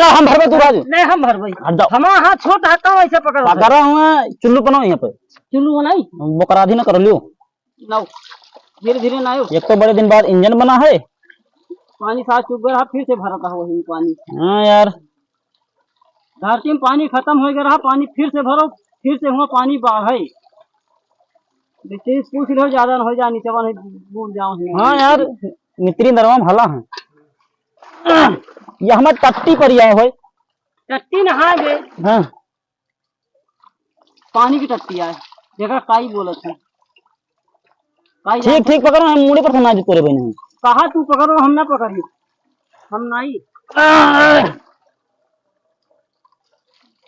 हम भरबे तू राजू नहीं हम भरबई हट जाओ हम हाथ छोटा कहाँ ऐसे पकड़ पकड़ रहा हूँ चुल्लू बनाओ यहाँ पे चुल्लू बनाई बकराधी ना कर लियो लाओ धीरे धीरे ना एक तो बड़े दिन बाद इंजन बना है पानी साथ चुक गया फिर से भरा था वही पानी हाँ यार धरती में पानी खत्म हो गया पानी फिर से भरो फिर से हुआ पानी बाढ़ पूछ लो ज्यादा न हो जा नीचे भूल जाओ हाँ यार मित्री नरवा भला है ये हमारे टट्टी पर आए हो टट्टी नहा गए हाँ पानी की टट्टी आए देखा काई बोला था ठीक ठीक पकड़ो हम मुड़े पर सुना जी तोरे बहन कहा तू पकड़ो हम ना पकड़ी हम नहीं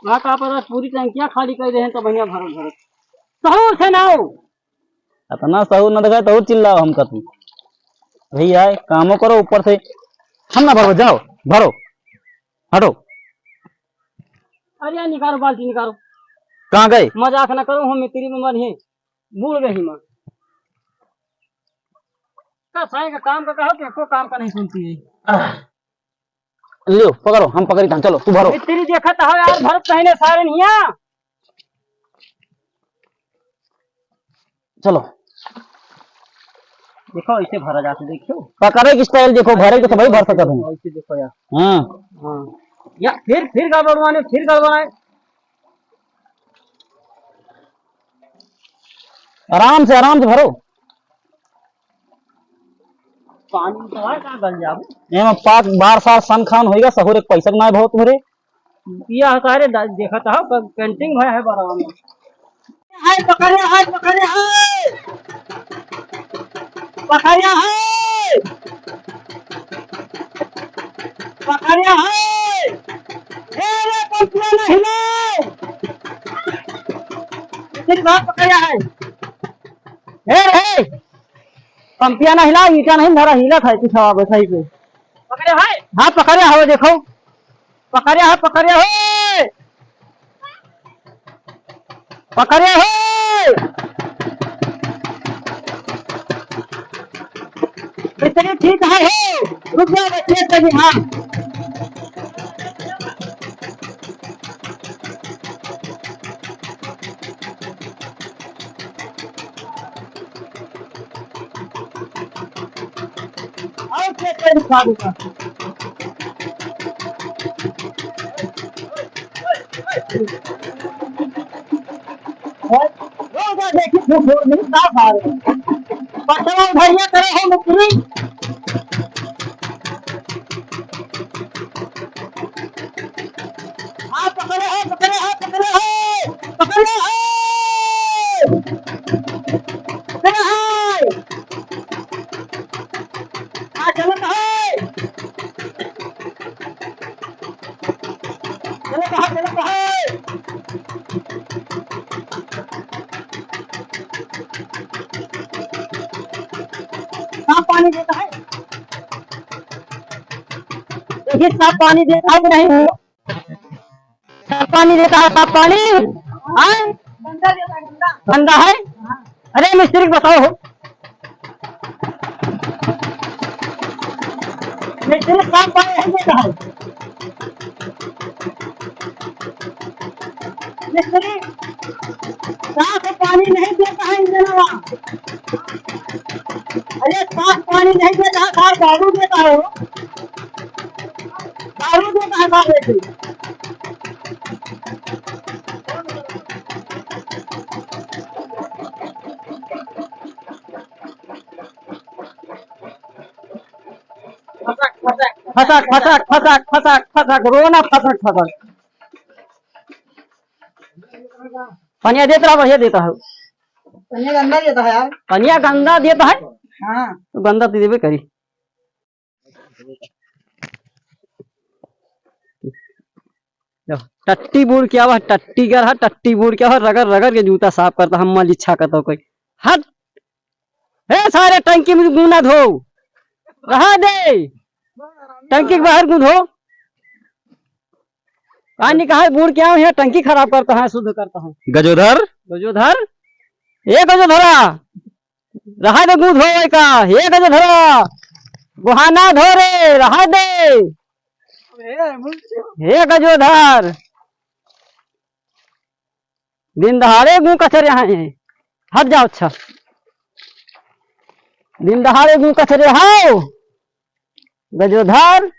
वहाँ का पता पूरी टंकियां खाली कर रहे हैं तो बढ़िया भरत भरत सहूर से ना हो इतना सहूर न दिखाए तो चिल्लाओ हम का तुम वही आए कामों करो ऊपर से हम ना भरो जाओ भरो हटो अरे निकालो बाल्टी निकालो कहाँ गए मजाक ना करो हम मित्री में मर है भूल गई माँ का काम का कहो कि काम का नहीं सुनती है लियो पकड़ो हम पकड़ी था चलो तू भरो मित्री देखा था यार भरत कहने सारे नहीं चलो देखो ऐसे भरा जाते देखो पकड़े की स्टाइल देखो भरे के तो भाई भर सकते हैं ऐसे देखो यार हाँ हाँ या फिर गड़बड़वाने फिर गड़बड़ाए आराम से भरो पानी तो है कहाँ गल जाओ एम पाक बार साल सन खान होएगा सहूर एक पैसा ना बहुत मेरे पिया सारे देखा था पेंटिंग भया है बराबर में हाय पकड़े हाय पकड़े हाय पकड़े हाय पकड़े हाय अरे पंपिया नहीं ले तेरी बात पकड़े हाय हे पंपिया ना हिला ईटा नहीं धरा हिला था कुछ हवा सही पे पकड़े हाय हाँ पकड़े हो देखो पकड़े है पकड़े हो पकड़े हो इतने ठीक है रुक जाओ बच्चे तभी हाँ और क्या दिखा दूंगा देखिए भैया करे हो मित्री हाँ पकड़े हो पकड़े हो पकड़े हो पकड़े हो पकड़े हो हाँ चलो चलो साफ पानी देता है देखिए साफ पानी देता है कि नहीं साफ पानी देता है साफ पानी गंदा है अरे मिस्त्री बताओ मिस्त्री साफ पानी नहीं देता है मिस्त्री साफ पानी नहीं देता है इंजनवा अरे साफ पानी नहीं देता है साफ दारू देता है दारू देता है साफ देती फसक फसक फसक फसक फसक रोना फसक फसक पनिया देता है बढ़िया देता है पनिया गंदा देता है यार पनिया गंदा देता है हाँ तो गंदा तो देवे करी टट्टी बूढ़ क्या हुआ टट्टी कर है टट्टी बूढ़ क्या हुआ रगड़ रगड़ के जूता साफ करता हम मल इच्छा करता कोई हट हे सारे टंकी में गुना धो रहा दे टंकी के बाहर गुंधो पानी कहा बूढ़ क्या है टंकी खराब करता है शुद्ध करता हूँ गजोधर गजोधर ये गजोधरा रहा दे गुंध हो का ये गजोधरा गुहाना धो रे रहा दे हे गजोधर, दिन दहाड़े गू कचरे हैं, हट जाओ। अच्छा, दिन दहाड़े गू कचरे हाओ गजोधर।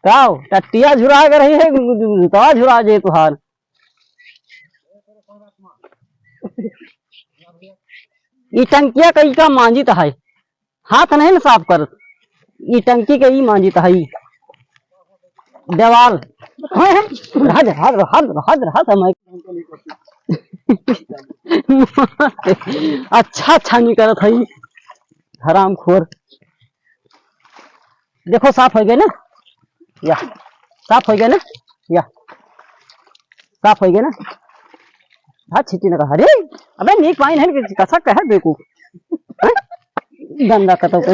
काओ टट्टिया झुरा कर रही है, जूता झुरा जे तुहार। ई टंकिया कई का मांजित है, हाथ नहीं ना साफ कर। ई टंकी के ई मांजित है देवाल। हद हद हद हद हद हम अच्छा अच्छा नहीं करत है हराम खोर। देखो साफ हो गए ना, या साफ हो गया ना, या साफ हो गया ना। हाँ छिटी ना कहा, अरे अबे नीक पाइन है कसा कह देखो गंदा कतो को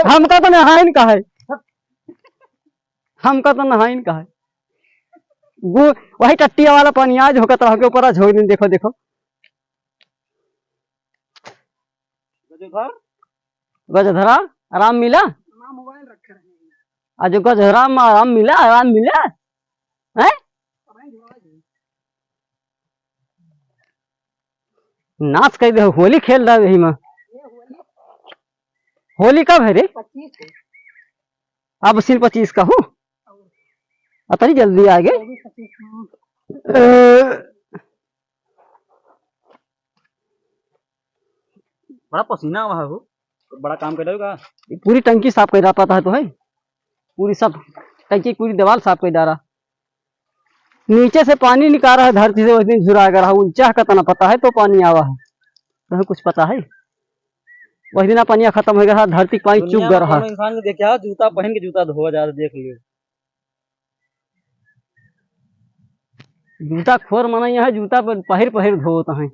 हमका तो नहाइन का है, हमका तो नहाइन का है। वो वही टट्टिया वाला पानी आज होकर रह के ऊपर आज हो दिन। देखो देखो गजधरा आराम मिला, आज गजधरा में आराम मिला, आराम मिला है। नाच कर दे, होली खेल रहा है यही में। होली कब है रे? अब सिर्फ 25 का हूँ, अतरी जल्दी आ गए। बड़ा पसीना हुआ है वो, बड़ा काम कर रहा है। पूरी टंकी साफ कर पाता है तो है, पूरी सब टंकी पूरी दीवार साफ कर डाला। नीचे से पानी निकाल रहा है धरती से, उस दिन झुरा कर रहा ऊंचा का तना पता है तो पानी आवा है, तो कुछ पता है। वही दिन पानी खत्म हो गया, धरती पानी चुप गया रहा। इंसान को देखा जूता पहन के जूता धोआ जा रहा, देख लियो। जूता खोर मना है, जूता पर पहिर पहिर धोता है।